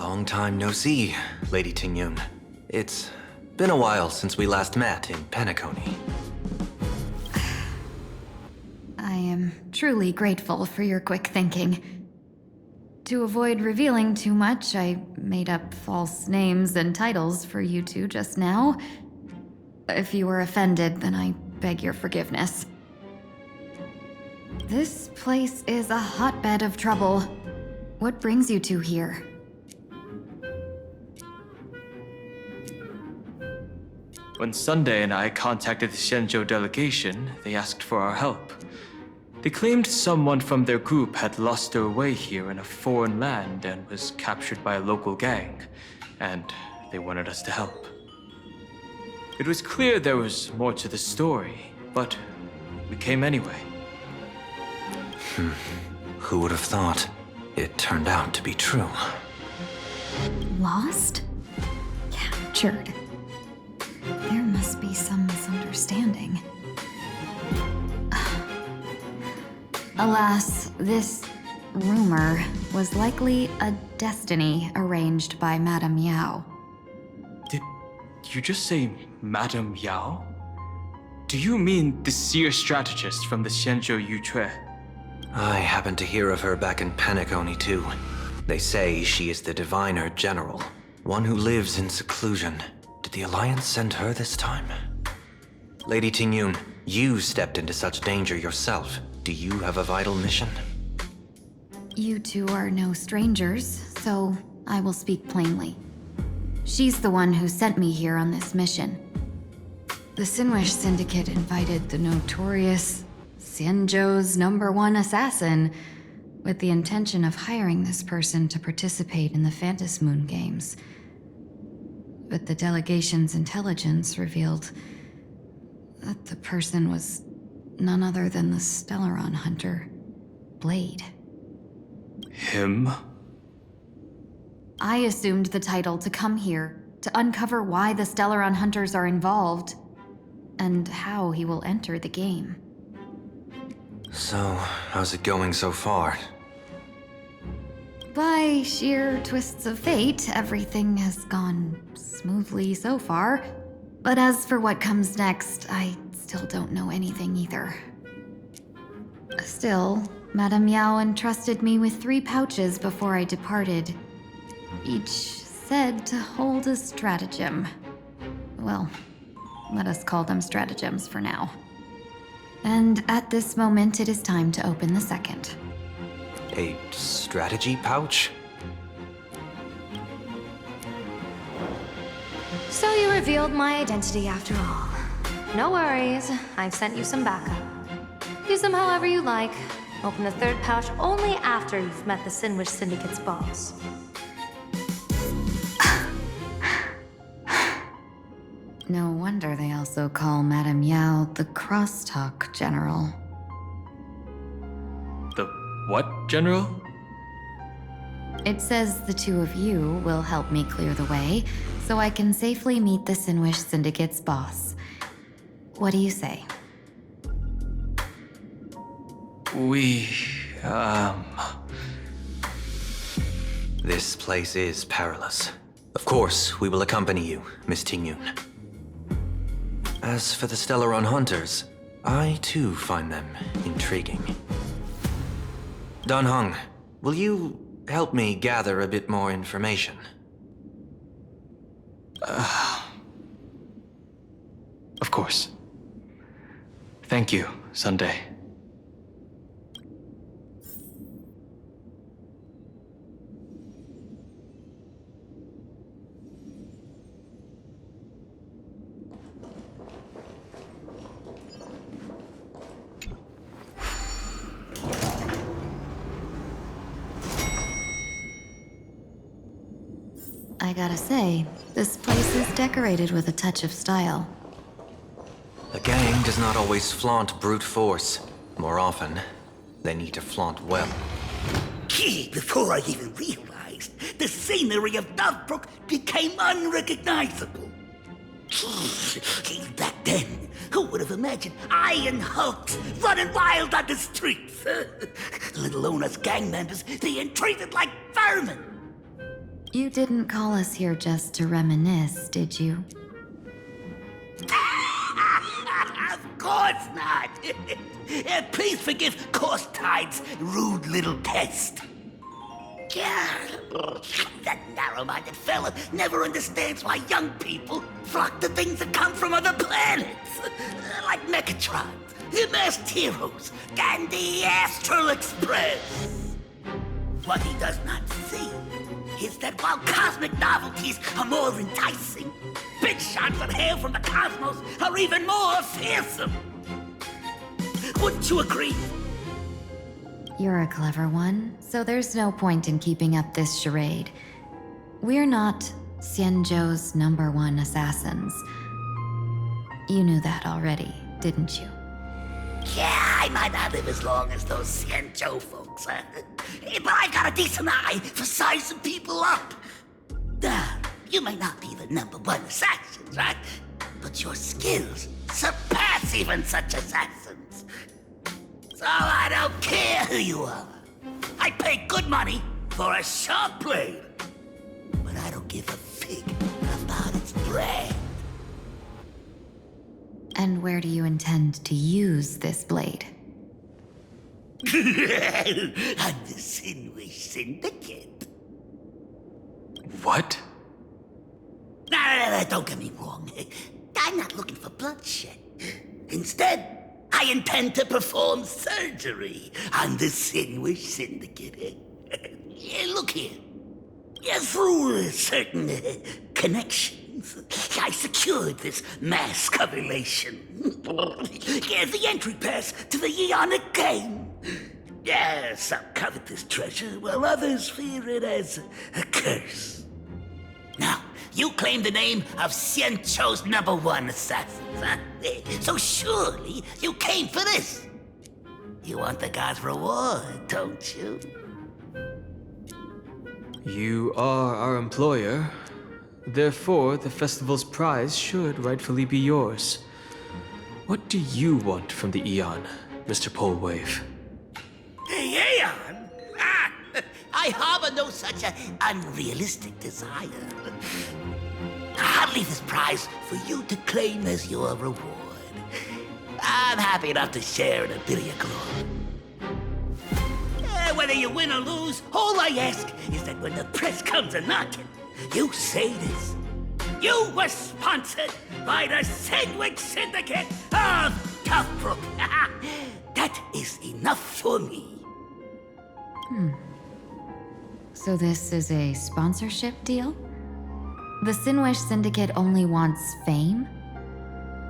Long time no see, Lady Tingyun. It's been a while since we last met in Penacony. I am truly grateful for your quick thinking. To avoid revealing too much, I made up false names and titles for you two just now. If you were offended, then I beg your forgiveness. This place is a hotbed of trouble. What brings you two here? When Sunday and I contacted the Shenzhou delegation, they asked for our help. They claimed someone from their group had lost their way here in a foreign land and was captured by a local gang, and they wanted us to help. It was clear there was more to the story, but we came anyway. Who would have thought? It turned out to be true. Lost? Captured. There must be some misunderstanding. Alas, this rumor was likely a destiny arranged by Madame Yao. Did you just say Madame Yao? Do you mean the seer strategist from the Shenzhou Yutue? I happened to hear of her back in Penacony too. They say she is the Diviner General, one who lives in seclusion. Did the Alliance send her this time? Lady Tingyun, you stepped into such danger yourself. Do you have a vital mission? You two are no strangers, so I will speak plainly. She's the one who sent me here on this mission. The Sinwish Syndicate invited the notorious Xianzhou's #1 assassin with the intention of hiring this person to participate in the Phantom Moon Games. But the delegation's intelligence revealed that the person was none other than the Stellaron hunter, Blade. Him? I assumed the title to come here to uncover why the Stellaron hunters are involved and how he will enter the game. So, how's it going so far? By sheer twists of fate, everything has gone smoothly so far. But as for what comes next, I still don't know anything either. Still, Madame Yao entrusted me with 3 pouches before I departed. Each said to hold a stratagem. Well, let us call them stratagems for now. And at this moment, it is time to open the second. A strategy pouch? So you revealed my identity after all. No worries, I've sent you some backup. Use them however you like. Open the third pouch only after you've met the Sinwish Syndicate's boss. No wonder they also call Madame Yao the Crosstalk General. The what, General? It says the two of you will help me clear the way, so I can safely meet the Sinwish Syndicate's boss. What do you say? This place is perilous. Of course, we will accompany you, Miss Tingyun. As for the Stellaron hunters, I too find them intriguing. Dan Heng, will you help me gather a bit more information? Of course. Thank you, Sunday. I gotta say, this place is decorated with a touch of style. A gang does not always flaunt brute force. More often, they need to flaunt well. Gee, before I even realized, the scenery of Dovebrook became unrecognizable. Gee, back then, who would have imagined Iron Hulks running wild on the streets? Let alone us gang members being treated like vermin. You didn't call us here just to reminisce, did you? Of course not. Please forgive Korstide's rude little test. That narrow-minded fella never understands why young people flock to things that come from other planets. Like Megatron, the Masked Heroes, and the Astral Express. What he does not see is that while cosmic novelties are more enticing, big shots that hail from the cosmos are even more fearsome. Wouldn't you agree? You're a clever one, so there's no point in keeping up this charade. We're not Xianzhou's #1 assassins. You knew that already, didn't you? Yeah, I might not live as long as those Xianzhou folks, but I've got a decent eye for sizing people up. You may not be the #1 assassins, right? But your skills surpass even such assassins. So I don't care who you are. I pay good money for a sharp blade. But I don't give a fig about its brand. And where do you intend to use this blade? On the Sinwish Syndicate. What? No, don't get me wrong. I'm not looking for bloodshed. Instead, I intend to perform surgery on the Sinwish Syndicate. Look here. Through certain connections, I secured this mask relation. The entry pass to the Eonic game. Some covet this treasure, while others fear it as a curse. Now, you claim the name of Xianzhou's #1 assassins, huh? So surely you came for this. You want the god's reward, don't you? You are our employer. Therefore, the festival's prize should rightfully be yours. What do you want from the Eon, Mr. Polewave? The Aeon? I harbor no such unrealistic desire. I'll leave this prize for you to claim as your reward. I'm happy enough to share in a bit of your glory. Whether you win or lose, all I ask is that when the press comes a-knocking, you say this. You were sponsored by the Sandwich Syndicate of Toughbrook. That is enough for me. So this is a sponsorship deal? The Sinwish Syndicate only wants fame?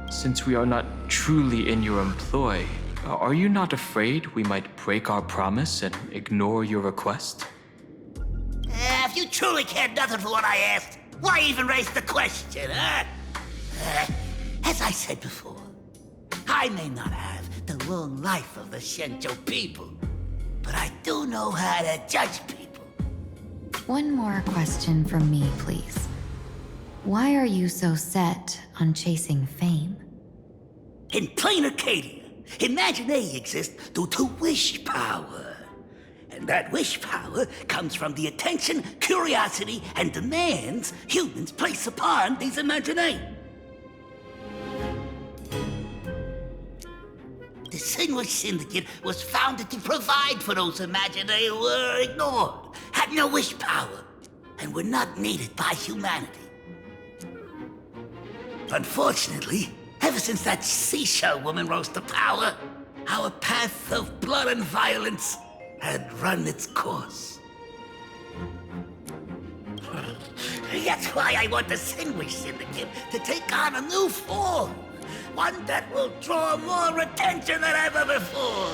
Since we are not truly in your employ, are you not afraid we might break our promise and ignore your request? If you truly cared nothing for what I asked, why even raise the question, huh? As I said before, I may not have the long life of the Xianzhou people, but I do know how to judge people. One more question from me, please. Why are you so set on chasing fame? In plain Arcadia, Imagination exists due to wish power. And that wish power comes from the attention, curiosity, and demands humans place upon these imaginations. The Sinwish Syndicate was founded to provide for those imaginae who were ignored, had no wish power, and were not needed by humanity. Unfortunately, ever since that seashell woman rose to power, our path of blood and violence had run its course. That's why I want the Sinwish Syndicate to take on a new form. One that will draw more attention than ever before.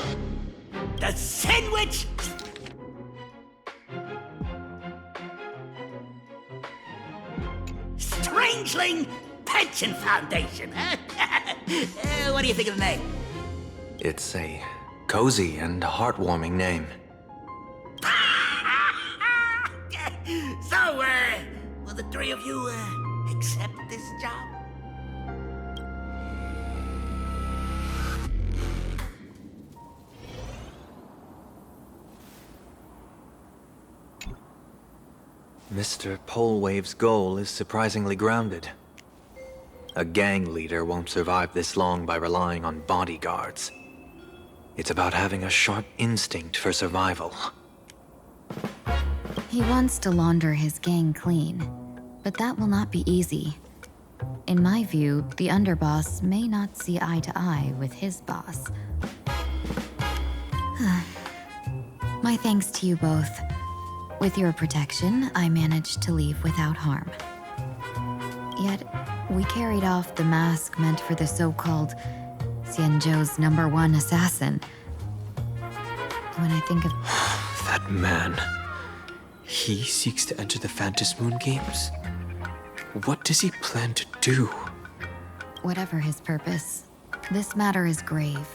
The Sinwish... Strangeling Pension Foundation, huh? What do you think of the name? It's a cozy and heartwarming name. So, will the three of you, accept this job? Mr. Polewave's goal is surprisingly grounded. A gang leader won't survive this long by relying on bodyguards. It's about having a sharp instinct for survival. He wants to launder his gang clean, but that will not be easy. In my view, the underboss may not see eye to eye with his boss. My thanks to you both. With your protection, I managed to leave without harm. Yet, we carried off the mask meant for the so-called Xianzhou's #1 assassin. When I think of... That man. He seeks to enter the Phantom Moon Games? What does he plan to do? Whatever his purpose, this matter is grave.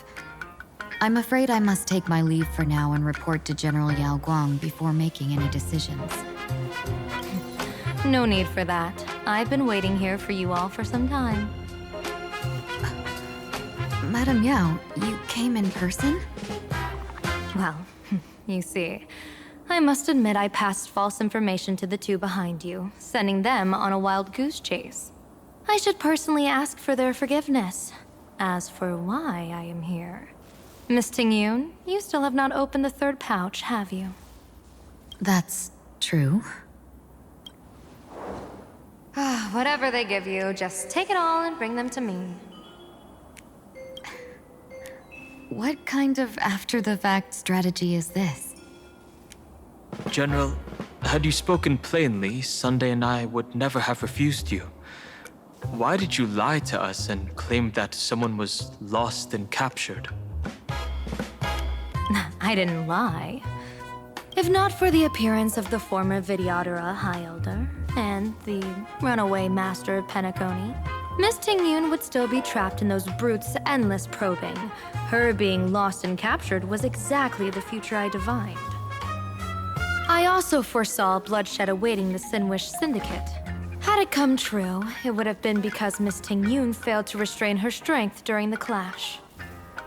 I'm afraid I must take my leave for now and report to General Yao Guang before making any decisions. No need for that. I've been waiting here for you all for some time. Madam Yao, you came in person? Well, you see, I must admit I passed false information to the two behind you, sending them on a wild goose chase. I should personally ask for their forgiveness. As for why I am here... Miss Tingyun, you still have not opened the third pouch, have you? That's true. Whatever they give you, just take it all and bring them to me. What kind of after-the-fact strategy is this? General, had you spoken plainly, Sunday and I would never have refused you. Why did you lie to us and claim that someone was lost and captured? I didn't lie. If not for the appearance of the former Vidyadhara High Elder and the runaway Master of Penacony, Miss Tingyun would still be trapped in those brutes' endless probing. Her being lost and captured was exactly the future I divined. I also foresaw bloodshed awaiting the Sinwish Syndicate. Had it come true, it would have been because Miss Tingyun failed to restrain her strength during the clash.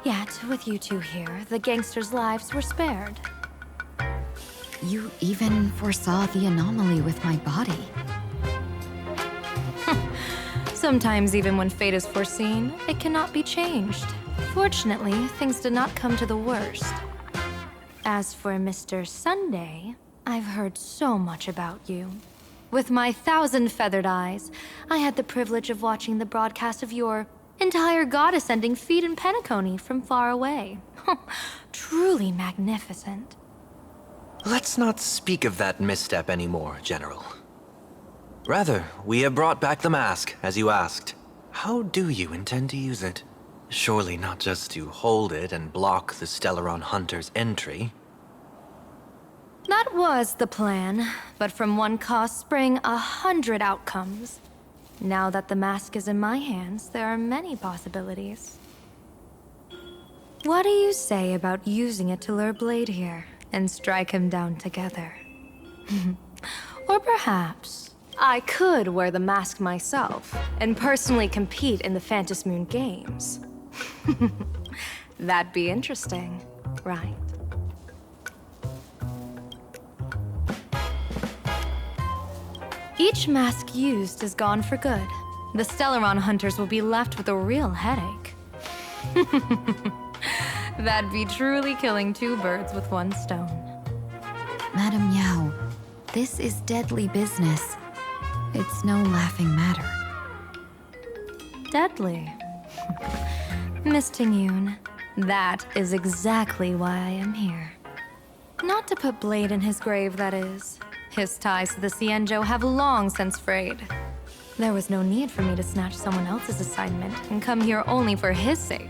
Yet, with you two here, the gangsters' lives were spared. You even foresaw the anomaly with my body. Sometimes even when fate is foreseen, it cannot be changed. Fortunately, things did not come to the worst. As for Mr. Sunday, I've heard so much about you. With my 1,000 feathered eyes, I had the privilege of watching the broadcast of your entire god-ascending feat in Penacony from far away. Truly magnificent. Let's not speak of that misstep anymore, General. Rather, we have brought back the mask, as you asked. How do you intend to use it? Surely not just to hold it and block the Stellaron Hunter's entry. That was the plan, but from one cost sprang 100 outcomes. Now that the mask is in my hands, there are many possibilities. What do you say about using it to lure Blade here and strike him down together? Or perhaps I could wear the mask myself and personally compete in the Phantom Moon Games. That'd be interesting, right? Each mask used is gone for good. The Stellaron hunters will be left with a real headache. That'd be truly killing two birds with one stone. Madam Yao, this is deadly business. It's no laughing matter. Deadly. Miss Tingyun, that is exactly why I am here. Not to put Blade in his grave, that is. His ties to the Xianzhou have long since frayed. There was no need for me to snatch someone else's assignment and come here only for his sake.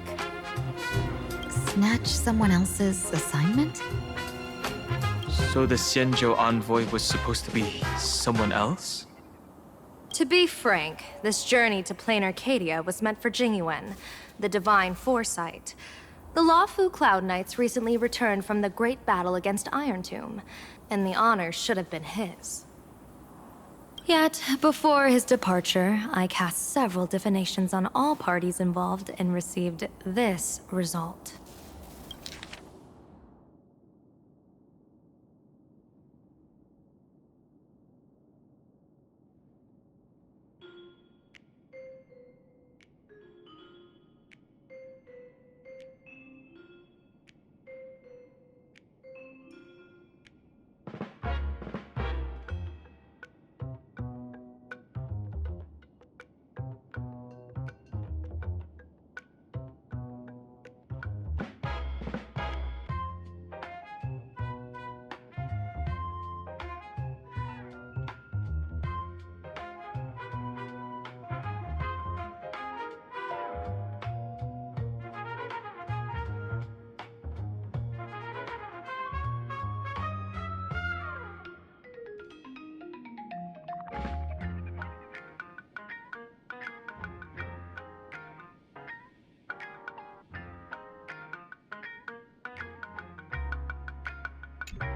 Snatch someone else's assignment? So the Xianzhou envoy was supposed to be someone else? To be frank, this journey to Plain Arcadia was meant for Jingyuan, the divine foresight. The Lawfu Cloud Knights recently returned from the great battle against Iron Tomb, and the honor should have been his. Yet, before his departure, I cast several divinations on all parties involved and received this result.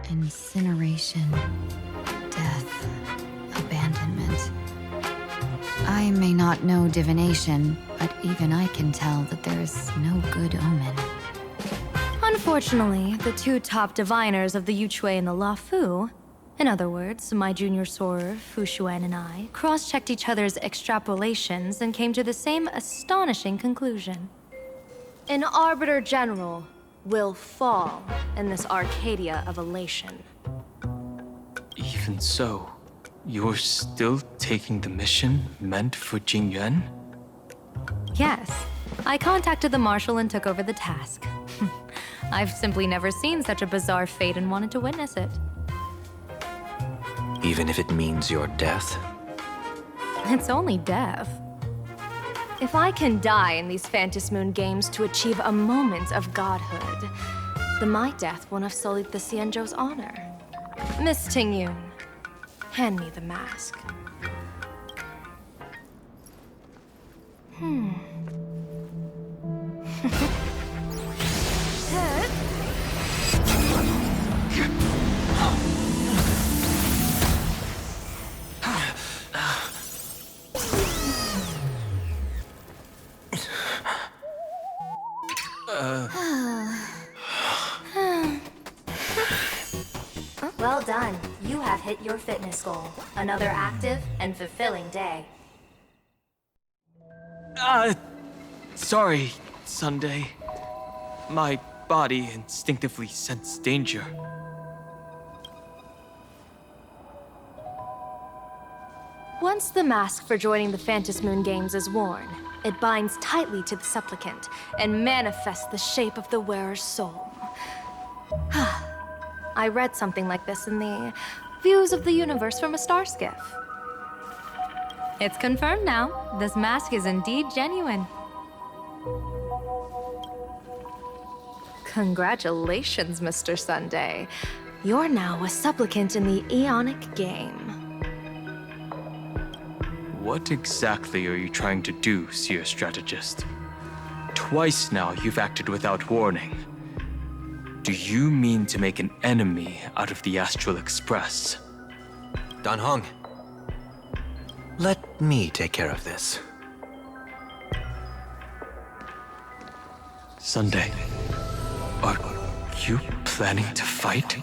Incineration, death, abandonment. I may not know divination, but even I can tell that there is no good omen. Unfortunately, the two top diviners of the Yuchui and the Luofu, in other words, my junior soror, Fu Xuan, and I, cross-checked each other's extrapolations and came to the same astonishing conclusion. An Arbiter General will fall in this Arcadia of elation. Even so, you're still taking the mission meant for Jingyuan? Yes, I contacted the Marshal and took over the task. I've simply never seen such a bizarre fate and wanted to witness it. Even if it means your death? It's only death. If I can die in these Phantasmoon games to achieve a moment of godhood, then my death won't have sullied the Xianzhou's honor. Miss Tingyun, hand me the mask. Well done. You have hit your fitness goal. Another active and fulfilling day. Sorry, Sunday. My body instinctively sensed danger. Once the mask for joining the Phantasmoon games is worn, it binds tightly to the supplicant and manifests the shape of the wearer's soul. I read something like this in the Views of the Universe from a Star Skiff. It's confirmed now. This mask is indeed genuine. Congratulations, Mr. Sunday. You're now a supplicant in the Aeonic game. What exactly are you trying to do, Seer Strategist? Twice now you've acted without warning. Do you mean to make an enemy out of the Astral Express? Dan Heng, let me take care of this. Sunday, are you planning to fight?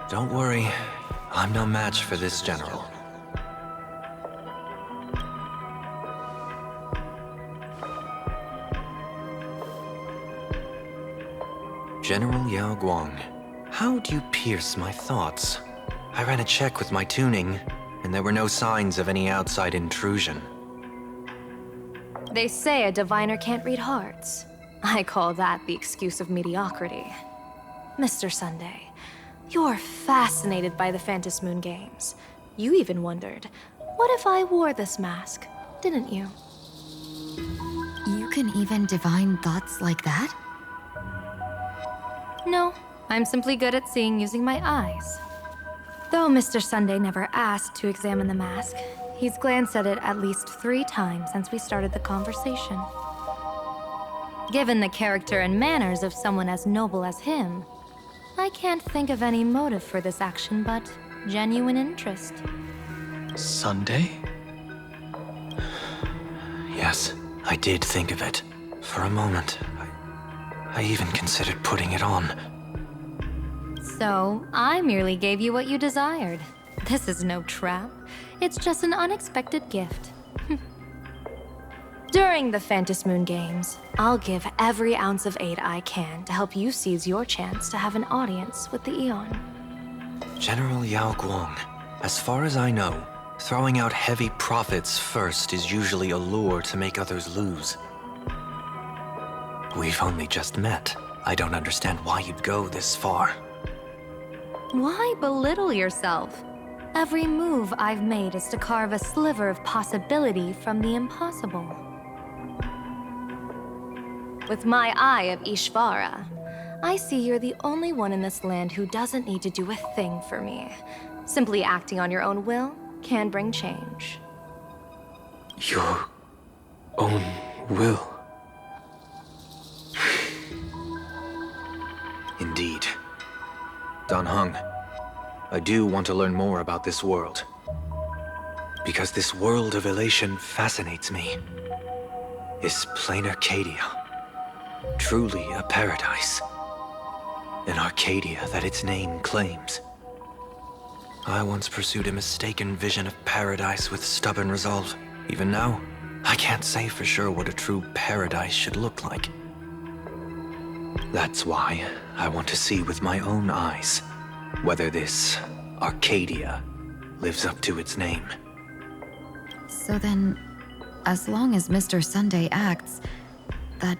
Don't worry, I'm no match for this general. General Yao Guang, how do you pierce my thoughts? I ran a check with my tuning, and there were no signs of any outside intrusion. They say a diviner can't read hearts. I call that the excuse of mediocrity. Mr. Sunday, you're fascinated by the Phantasmoon games. You even wondered, what if I wore this mask, didn't you? You can even divine thoughts like that? No, I'm simply good at seeing using my eyes. Though Mr. Sunday never asked to examine the mask, he's glanced at it at least 3 times since we started the conversation. Given the character and manners of someone as noble as him, I can't think of any motive for this action but genuine interest. Sunday? Yes, I did think of it. For a moment, I even considered putting it on. So, I merely gave you what you desired. This is no trap. It's just an unexpected gift. During the Phantasmoon games, I'll give every ounce of aid I can to help you seize your chance to have an audience with the Eon. General Yao Guang, as far as I know, throwing out heavy profits first is usually a lure to make others lose. We've only just met. I don't understand why you'd go this far. Why belittle yourself? Every move I've made is to carve a sliver of possibility from the impossible. With my eye of Ishvara, I see you're the only one in this land who doesn't need to do a thing for me. Simply acting on your own will can bring change. Your own will. Indeed. Dan Heng, I do want to learn more about this world. Because this world of elation fascinates me. Is plain Arcadia truly a paradise? An Arcadia that its name claims. I once pursued a mistaken vision of paradise with stubborn resolve. Even now, I can't say for sure what a true paradise should look like. That's why I want to see with my own eyes whether this Arcadia lives up to its name. So then, as long as Mr. Sunday acts, that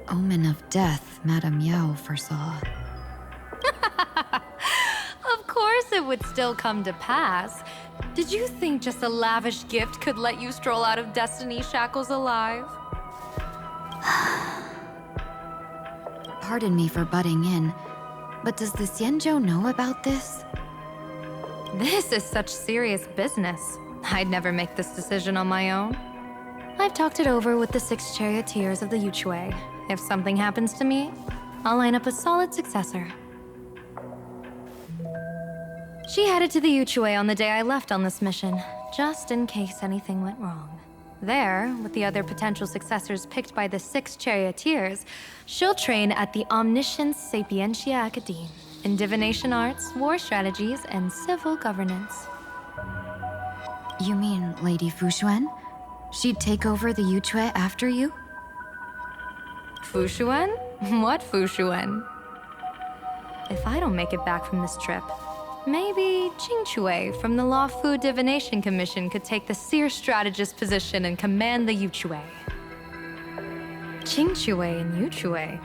omen of death Madame Yao foresaw. Of course it would still come to pass. Did you think just a lavish gift could let you stroll out of Destiny's shackles alive? Pardon me for butting in, but does the Xianzhou know about this? This is such serious business. I'd never make this decision on my own. I've talked it over with the 6 charioteers of the Yuchue. If something happens to me, I'll line up a solid successor. She headed to the Yuchue on the day I left on this mission, just in case anything went wrong. There, with the other potential successors picked by the 6 charioteers, she'll train at the Omniscience Sapientia Academe in divination arts, war strategies, and civil governance. You mean Lady Fushuan? She'd take over the Yuchue after you? Fushuan? What Fushuan? If I don't make it back from this trip, maybe Qingchue from the Law Fu Divination Commission could take the seer strategist position and command the Yuchue. Qingchue and Yuchue.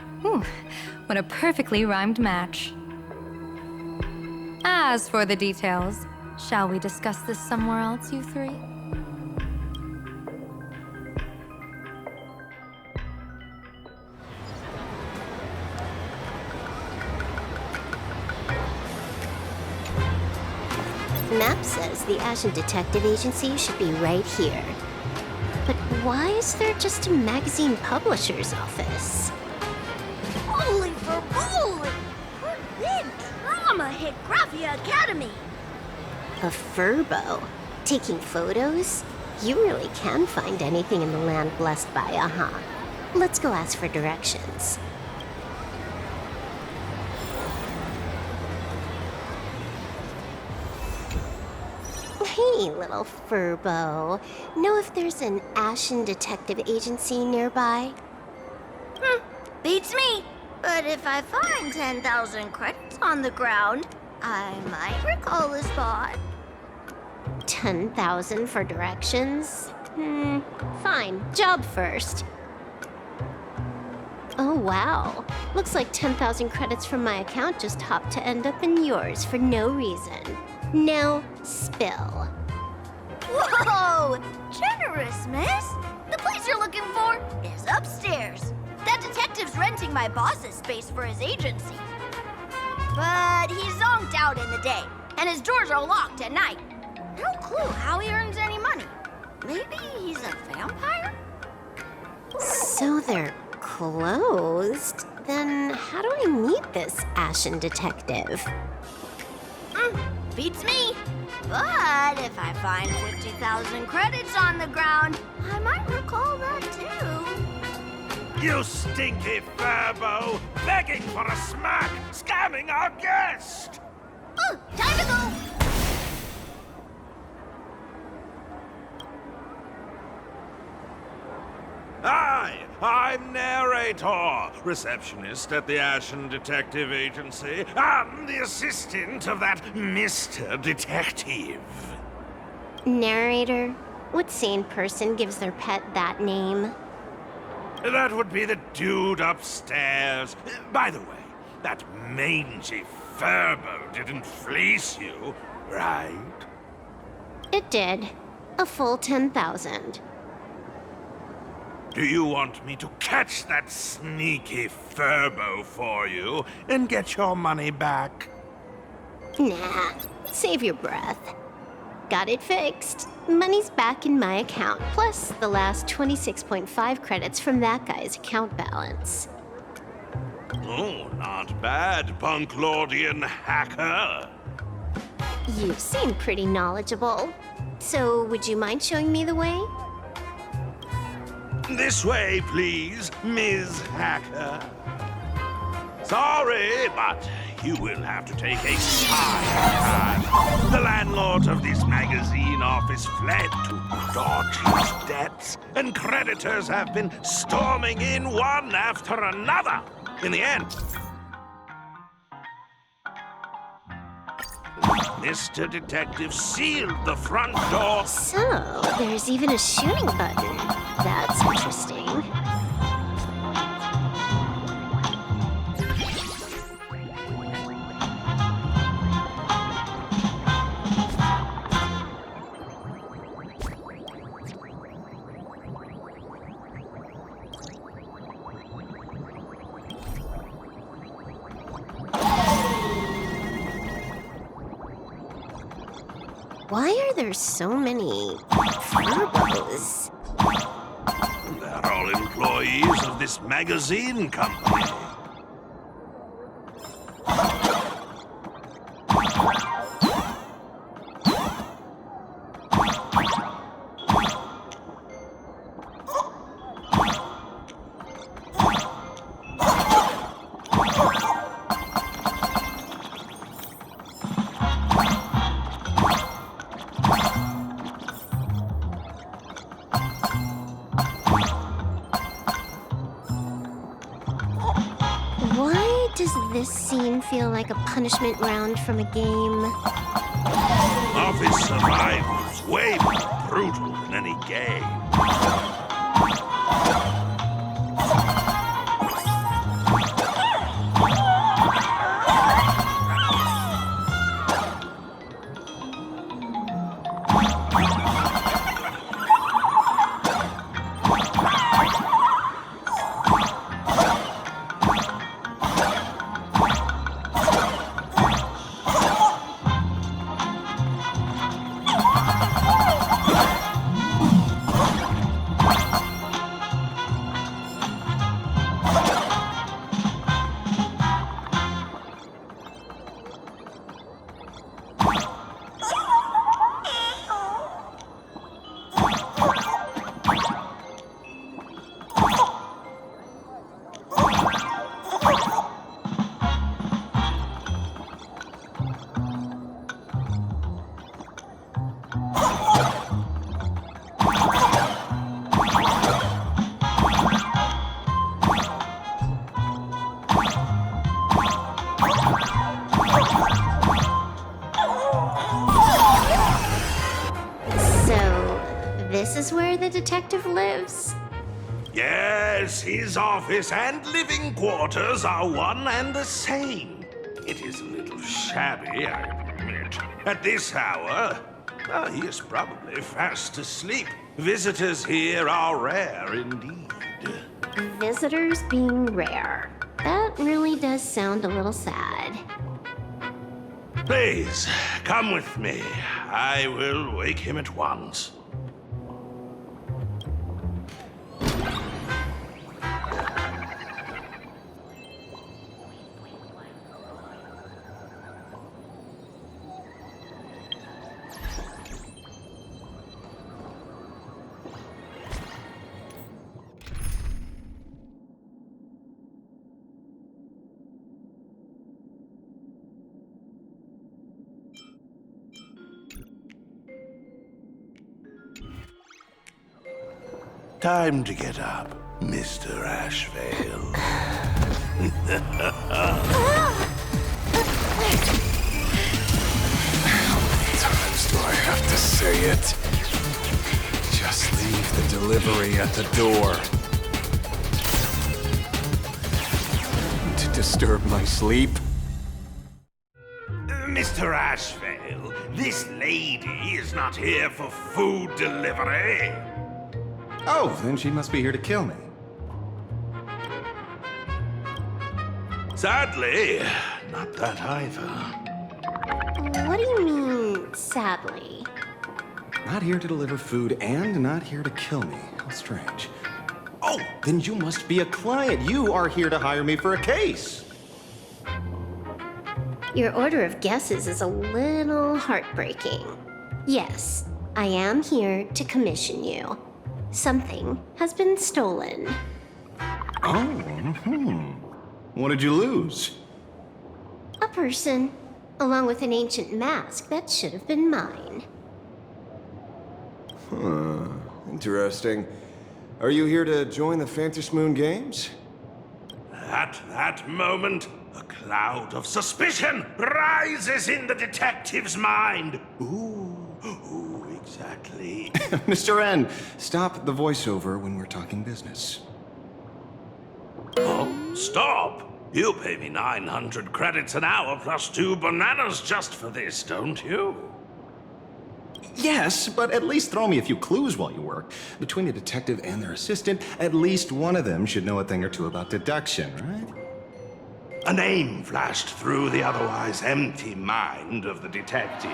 What a perfectly rhymed match. As for the details, shall we discuss this somewhere else, you three? Map says the Ashen Detective Agency should be right here. But why is there just a magazine publisher's office? Holy for bowling! Big drama hit Graphia Academy! A furbo? Taking photos? You really can find anything in the land blessed by, Let's go ask for directions. Hey, little furbo. Know if there's an Ashen Detective Agency nearby? Beats me! But if I find 10,000 credits on the ground, I might recall the spot. 10,000 for directions? Fine. Job first. Oh, wow. Looks like 10,000 credits from my account just hopped to end up in yours for no reason. Now, spill. Whoa! Generous, miss! The place you're looking for is upstairs. That detective's renting my boss's space for his agency. But he's zonked out in the day, and his doors are locked at night. No clue how he earns any money. Maybe he's a vampire? So they're closed? Then how do I meet this Ashen Detective? Beats me. But if I find 50,000 credits on the ground, I might recall that too. You stinky furbo! Begging for a smack! Scamming our guest! Time to go! Hi, I'm Narrator, receptionist at the Ashen Detective Agency. I'm the assistant of that Mr. Detective. Narrator? What sane person gives their pet that name? That would be the dude upstairs. By the way, that mangy furbo didn't fleece you, right? It did. A full 10,000. Do you want me to catch that sneaky furbo for you and get your money back? Nah, save your breath. Got it fixed. Money's back in my account, plus the last 26.5 credits from that guy's account balance. Oh, not bad, Punklordian hacker. You seem pretty knowledgeable. So, would you mind showing me the way? This way, please, Ms. Hacker. Sorry, but you will have to take a side path. The landlord of this magazine office fled to dodge his debts, and creditors have been storming in one after another. In the end, Mr. Detective sealed the front door. So, there's even a shooting button. That's interesting. Why are there so many Furbos? They're all employees of this magazine company. Why does this scene feel like a punishment round from a game? Office survival's way more brutal than any game. This is where the detective lives? Yes, his office and living quarters are one and the same. It is a little shabby, I admit. At this hour, well, he is probably fast asleep. Visitors here are rare indeed. Visitors being rare. That really does sound a little sad. Please, come with me. I will wake him at once. Time to get up, Mr. Ashvale. How many times do I have to say it? Just leave the delivery at the door. To disturb my sleep? Mr. Ashvale, this lady is not here for food delivery. Oh, then she must be here to kill me. Sadly, not that either. What do you mean, sadly? Not here to deliver food and not here to kill me. How strange. Oh, Then you must be a client. You are here to hire me for a case. Your order of guesses is a little heartbreaking. Yes, I am here to commission you. Something has been stolen. Oh, What did you lose? A person, along with an ancient mask that should have been mine. Interesting. Are you here to join the Fantasy Moon Games? At that moment, a cloud of suspicion rises in the detective's mind. Who exactly? Mr. N, stop the voiceover when we're talking business. Oh, stop! You pay me 900 credits an hour plus 2 bananas just for this, don't you? Yes, but at least throw me a few clues while you work. Between a detective and their assistant, at least one of them should know a thing or two about deduction, right? A name flashed through the otherwise empty mind of the detective.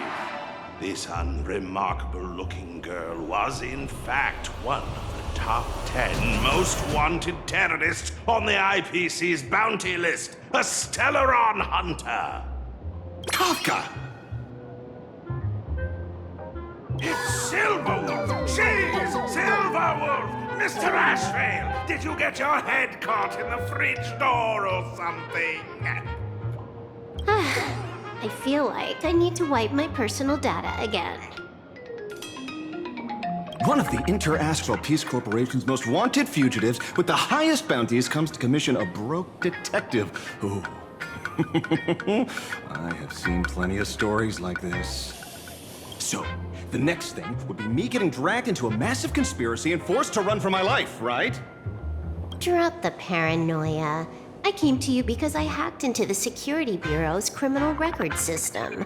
This unremarkable-looking girl was, in fact, one of the top 10 most wanted terrorists on the IPC's bounty list, a Stellaron hunter. Kafka! It's Silverwolf! She's Silverwolf! Mr. Ashvale, did you get your head caught in the fridge door or something? I feel like I need to wipe my personal data again. One of the Inter-Astral Peace Corporation's most wanted fugitives with the highest bounties comes to commission a broke detective. Ooh. I have seen plenty of stories like this. So, the next thing would be me getting dragged into a massive conspiracy and forced to run for my life, right? Drop the paranoia. I came to you because I hacked into the Security Bureau's criminal record system.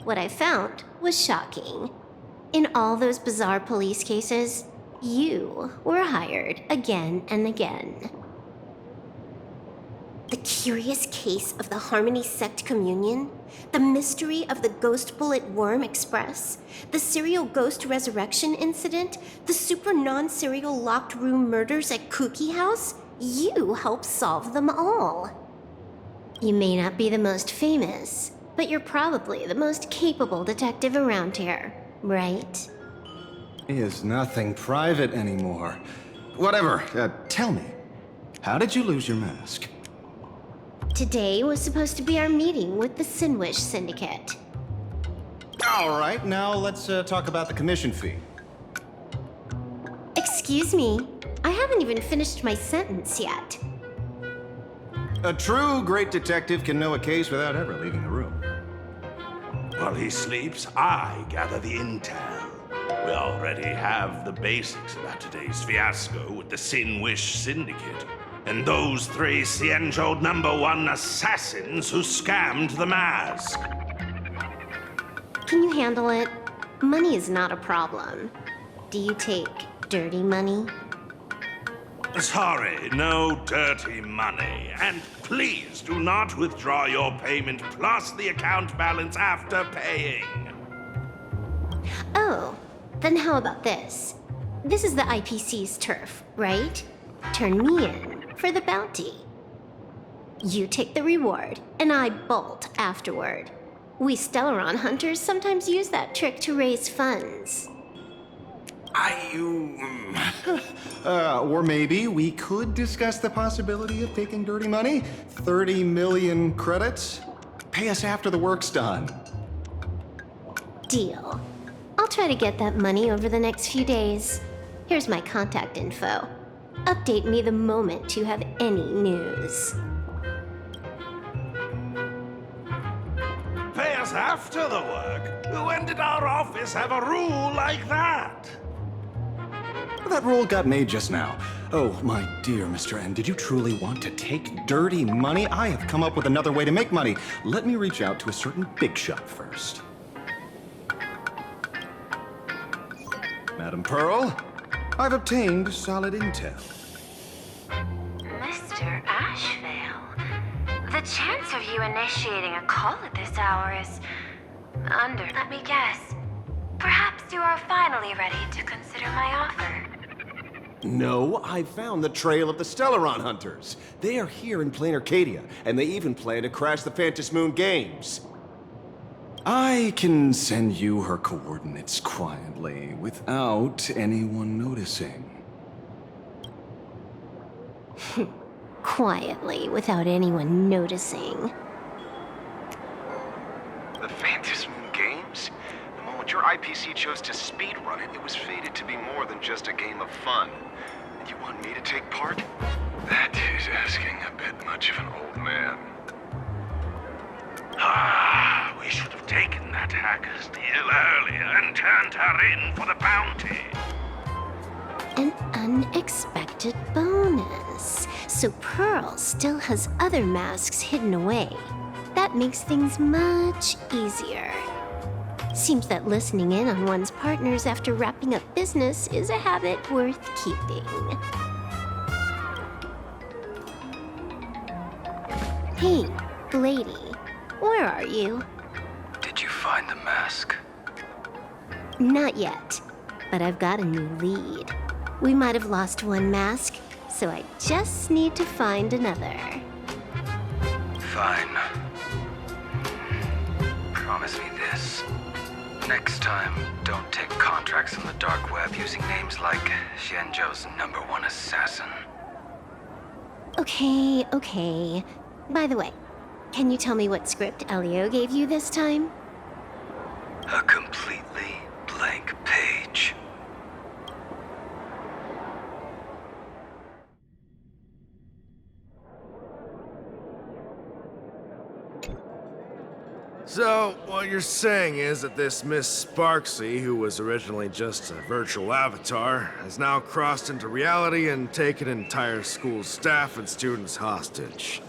What I found was shocking. In all those bizarre police cases, you were hired again and again. The curious case of the Harmony Sect Communion, the mystery of the Ghost Bullet Worm Express, the serial ghost resurrection incident, the super non-serial locked room murders at Kooky House, you helped solve them all. You may not be the most famous, but you're probably the most capable detective around here, right? Is nothing private anymore. Whatever, tell me, how did you lose your mask? Today was supposed to be our meeting with the Sinwish Syndicate. All right, now let's talk about the commission fee. Excuse me, I haven't even finished my sentence yet. A true great detective can know a case without ever leaving the room. While he sleeps, I gather the intel. We already have the basics about today's fiasco with the Sinwish Syndicate, and those 3 Cienjo #1 assassins who scammed the Masque. Can you handle it? Money is not a problem. Do you take dirty money? Sorry, no dirty money. And please do not withdraw your payment plus the account balance after paying. Oh, then how about this? This is the IPC's turf, right? Turn me in for the bounty. You take the reward, and I bolt afterward. We Stellaron hunters sometimes use that trick to raise funds. Or maybe we could discuss the possibility of taking dirty money? 30 million credits? Pay us after the work's done. Deal. I'll try to get that money over the next few days. Here's my contact info. Update me the moment you have any news. Pay us after the work? When did our office have a rule like that? That rule got made just now. Oh, my dear Mr. N, did you truly want to take dirty money? I have come up with another way to make money. Let me reach out to a certain big shot first. Madam Pearl, I've obtained solid intel. Mr. Ashvale, the chance of you initiating a call at this hour is let me guess. Perhaps you are finally ready to consider my offer. No, I found the trail of the Stellaron Hunters. They are here in plain Arcadia, and they even plan to crash the Phantom Moon Games. I can send you her coordinates quietly, without anyone noticing. Quietly, without anyone noticing. The Phantom Moon Games? The moment your IPC chose to speedrun it, it was fated to be more than just a game of fun. And you want me to take part? That is asking a bit much of an old man. Ah, we should have taken that hacker's deal earlier and turned her in for the bounty. An unexpected bonus. So Pearl still has other masks hidden away. That makes things much easier. Seems that listening in on one's partners after wrapping up business is a habit worth keeping. Hey, lady, where are you? Did you find the mask? Not yet, but I've got a new lead. We might have lost one mask, so I just need to find another. Fine. Promise me this. Next time, don't take contracts on the dark web using names like Xianzhou's #1 assassin. Okay. By the way, can you tell me what script Elio gave you this time? A completely blank page. So, what you're saying is that this Miss Sparksy, who was originally just a virtual avatar, has now crossed into reality and taken entire school staff and students hostage.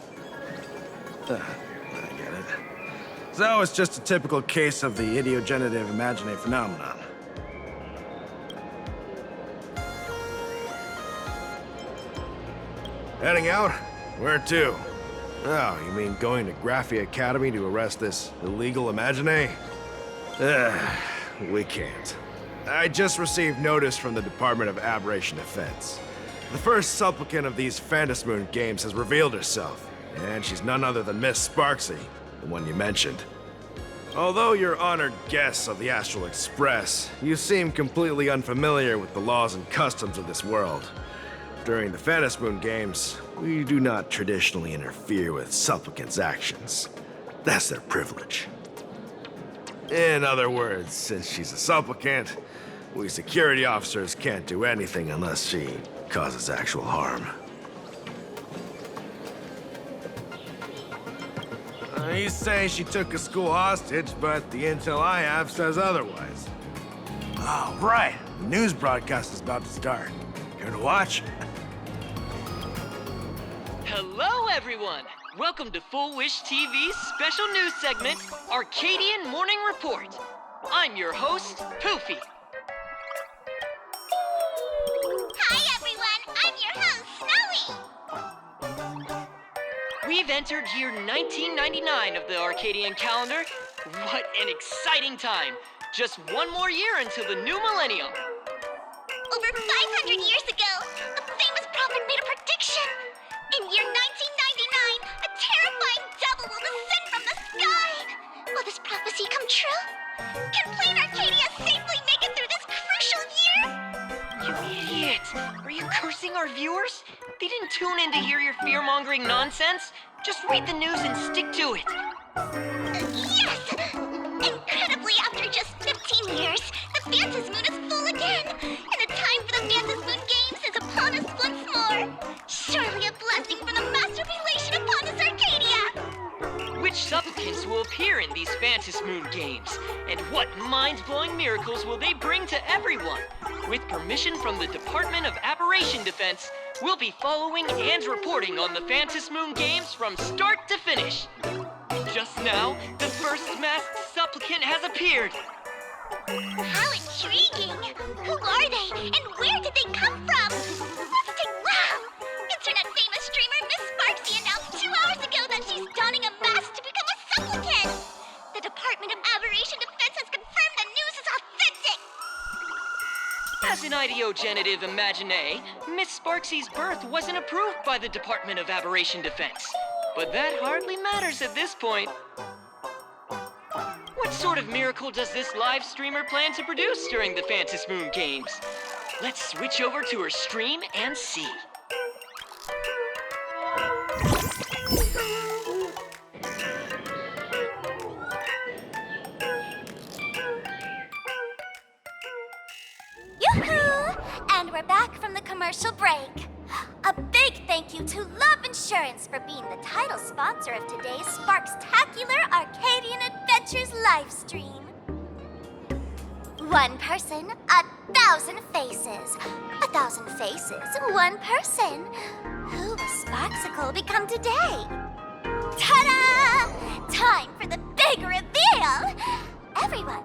I get it. So it's just a typical case of the idiogenerative imaginary phenomenon. Heading out? Where to? Oh, you mean going to Graphi Academy to arrest this illegal imagine? We can't. I just received notice from the Department of Aberration Defense. The first supplicant of these Phantom Moon Games has revealed herself, and she's none other than Miss Sparksy, the one you mentioned. Although you're honored guests of the Astral Express, you seem completely unfamiliar with the laws and customs of this world. During the Phantom Moon Games, we do not traditionally interfere with supplicants' actions. That's their privilege. In other words, since she's a supplicant, we security officers can't do anything unless she causes actual harm. You say she took a school hostage, but the intel I have says otherwise. Oh, right. The news broadcast is about to start. Care to watch? Hello, everyone! Welcome to Full Wish TV's special news segment, Arcadian Morning Report. I'm your host, Poofy. Hi, everyone! I'm your host, Snowy! We've entered year 1999 of the Arcadian calendar. What an exciting time! Just one more year until the new millennium. Over 500 years ago, a famous prophet made a prediction. In year 1999, a terrifying devil will descend from the sky. Will this prophecy come true? Can plain Arcadia safely make it through this crucial year? You idiot! Are you cursing our viewers? They didn't tune in to hear your fear-mongering nonsense. Just read the news and stick to it. Yes! Incredibly, after just 15 years, the Phantom Moon is full again, and the time for the Phantom Moon Games is upon us once more. Surely a blessing from the Master Relation upon this Arcadia! Which supplicants will appear in these Phantom Moon Games? And what mind-blowing miracles will they bring to everyone? With permission from the Department of Aberration Defense, we'll be following and reporting on the Phantom Moon Games from start to finish. Just now, the first masked supplicant has appeared. How intriguing! Who are they, and where did they come from? Wow! Internet-famous streamer Miss Sparksy announced 2 hours ago that she's donning a mask to become a supplicant! The Department of Aberration Defense has confirmed the news is authentic! As As an ideogenitive imaginae, Miss Sparksy's birth wasn't approved by the Department of Aberration Defense. But that hardly matters at this point. What sort of miracle does this live streamer plan to produce during the Phantasmoon Games? Let's switch over to her stream and see. Yoo-hoo! And we're back from the commercial break. A big thank you to Love Insurance for being the title sponsor of today's Sparkstacular Arcadian Adventures livestream. One person, 1,000 faces. 1,000 faces, one person. Who will Sparksicle become today? Ta-da! Time for the big reveal! Everyone,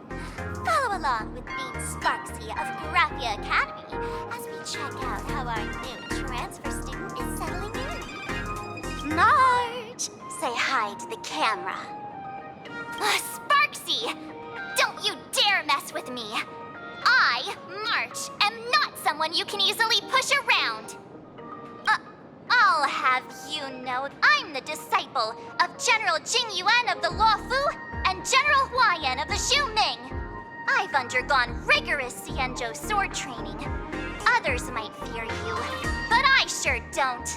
follow along with Bean Sparksy of Graphia Academy as we check out how our new transfer student is settling in. March, say hi to the camera. Sparksy, don't you dare mess with me. I, March, am not someone you can easily push around. I'll have you know I'm the disciple of General Jing Yuan of the Luofu and General Huayan of the Xu Ming. I've undergone rigorous Xianzhou sword training. Others might fear you, but I sure don't.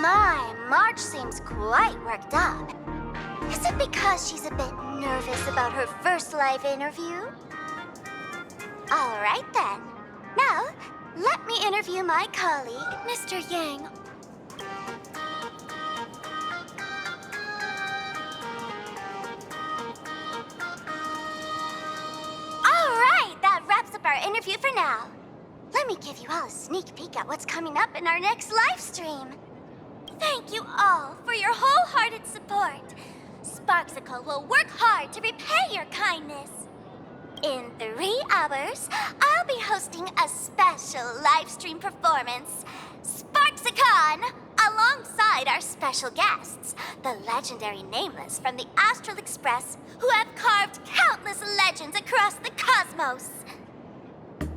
My, March seems quite worked up. Is it because she's a bit nervous about her first live interview? All right then. Now, let me interview my colleague, Mr. Yang. All right, that wraps up our interview for now. Let me give you all a sneak peek at what's coming up in our next live stream. Thank you all for your wholehearted support. Sparksicle will work hard to repay your kindness. In 3 hours, I'll be hosting a special live stream performance, Sparksicon, alongside our special guests, the legendary Nameless from the Astral Express, who have carved countless legends across the cosmos.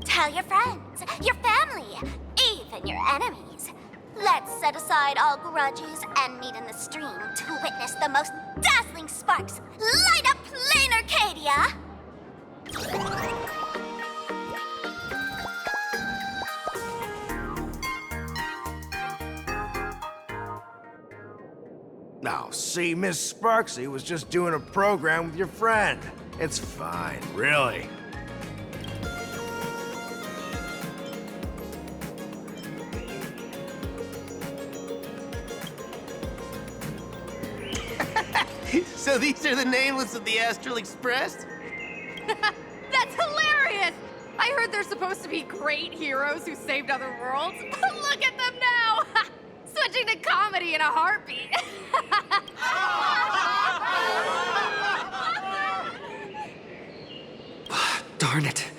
Tell your friends, your family, even your enemies. Let's set aside all grudges and meet in the stream to witness the most dazzling sparks light up Plain Arcadia! Now, see, Miss Sparksy was just doing a program with your friend. It's fine, really. So these are the Nameless of the Astral Express? That's hilarious! I heard they're supposed to be great heroes who saved other worlds. Look at them now! Switching to comedy in a heartbeat. Darn it.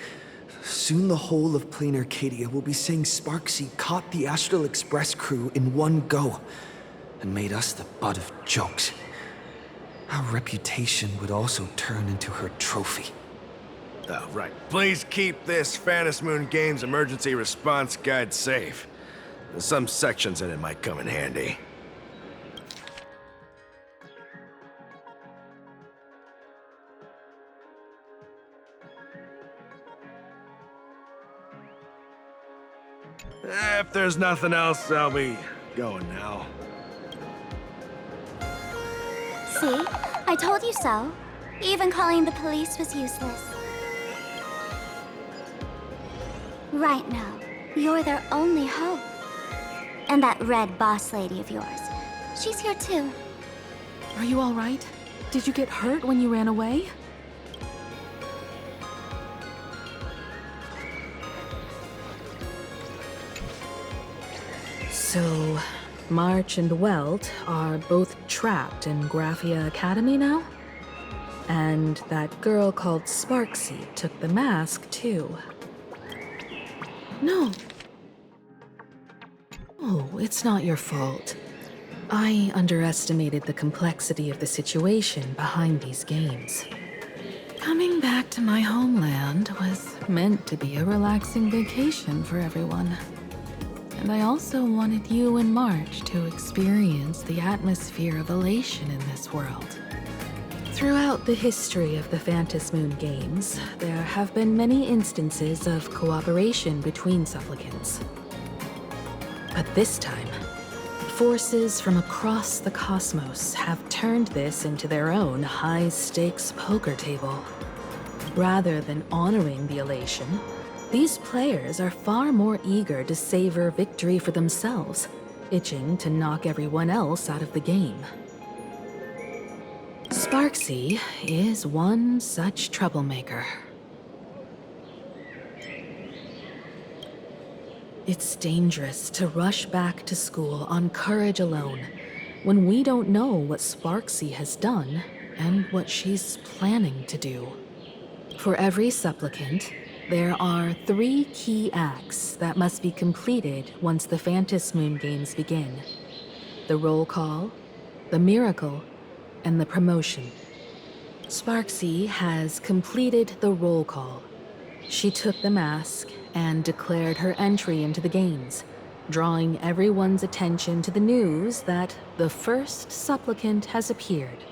Soon the whole of Plain Arcadia will be saying Sparksy caught the Astral Express crew in one go and made us the butt of jokes. Our reputation would also turn into her trophy. Oh, right. Please keep this Phantasmoon Games emergency response guide safe. Some sections in it might come in handy. If there's nothing else, I'll be going now. See? I told you so. Even calling the police was useless. Right now, you're their only hope. And that red boss lady of yours, she's here too. Are you all right? Did you get hurt when you ran away? So, March and Welt are both trapped in Graphia Academy now? And that girl called Sparksy took the mask, too. No. Oh, it's not your fault. I underestimated the complexity of the situation behind these games. Coming Going back to my homeland was meant to be a relaxing vacation for everyone. And I also wanted you and March to experience the atmosphere of elation in this world. Throughout the history of the Phantom Moon Games, there have been many instances of cooperation between supplicants. But this time, forces from across the cosmos have turned this into their own high-stakes poker table. Rather than honoring the elation, these players are far more eager to savor victory for themselves, itching to knock everyone else out of the game. Sparksy is one such troublemaker. It's dangerous to rush back to school on courage alone when we don't know what Sparksy has done and what she's planning to do. For every supplicant, there are 3 key acts that must be completed once the Phantom Moon Games begin: the roll call, the miracle, and the promotion. Sparksy has completed the roll call. She took the mask and declared her entry into the games, drawing everyone's attention to the news that the first supplicant has appeared.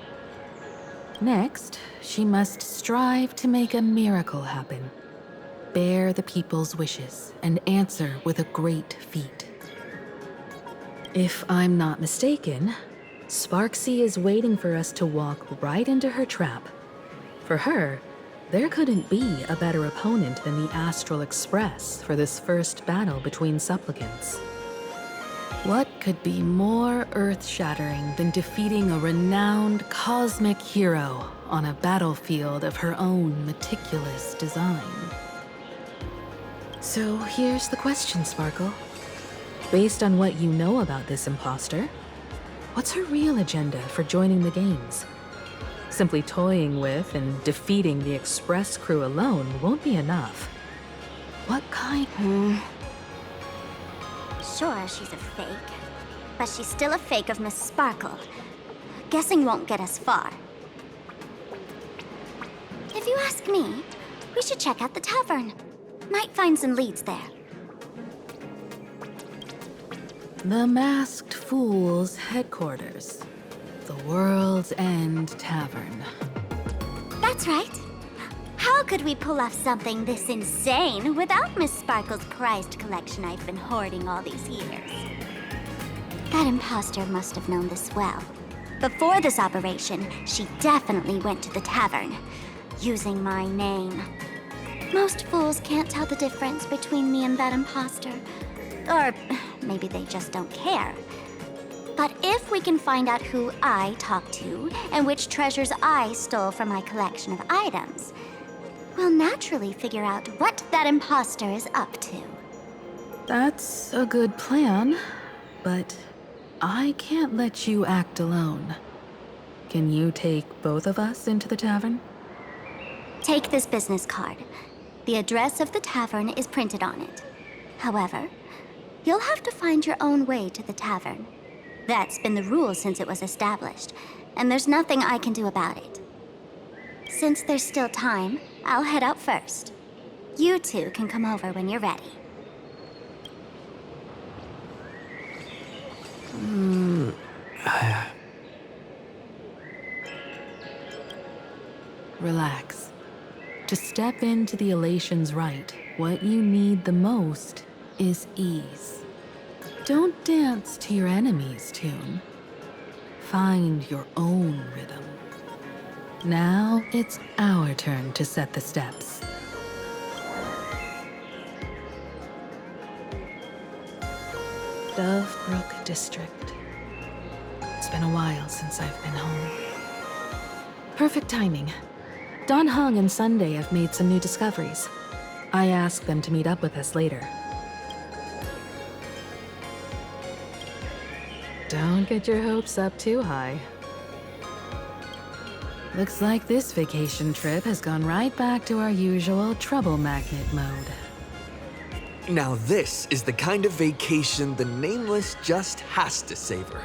Next, she must strive to make a miracle happen, bear the people's wishes, and answer with a great feat. If I'm not mistaken, Sparksy is waiting for us to walk right into her trap. For her, there couldn't be a better opponent than the Astral Express for this first battle between supplicants. What could be more earth-shattering than defeating a renowned cosmic hero on a battlefield of her own meticulous design? So here's the question, Sparkle. Based on what you know about this imposter, what's her real agenda for joining the games? Simply toying with and defeating the Express crew alone won't be enough. What kind? Sure, she's a fake. But she's still a fake of Miss Sparkle. Guessing won't get us far. If you ask me, we should check out the tavern. Might find some leads there. The Masked Fool's headquarters. The World's End Tavern. That's right. How could we pull off something this insane without Miss Sparkle's prized collection I've been hoarding all these years? That imposter must have known this well. Before this operation, she definitely went to the tavern, using my name. Most fools can't tell the difference between me and that imposter. Or maybe they just don't care. But if we can find out who I talked to and which treasures I stole from my collection of items, we'll naturally figure out what that imposter is up to. That's a good plan, but I can't let you act alone. Can you take both of us into the tavern? Take this business card. The address of the tavern is printed on it. However, you'll have to find your own way to the tavern. That's been the rule since it was established, and there's nothing I can do about it. Since there's still time, I'll head out first. You two can come over when you're ready. Relax. To step into the Elation's right, what you need the most is ease. Don't dance to your enemy's tune. Find your own rhythm. Now it's our turn to set the steps. Dovebrook District. It's been a while since I've been home. Perfect timing. Don Hung and Sunday have made some new discoveries. I asked them to meet up with us later. Don't get your hopes up too high. Looks like this vacation trip has gone right back to our usual trouble magnet mode. Now this is the kind of vacation the Nameless just has to savor.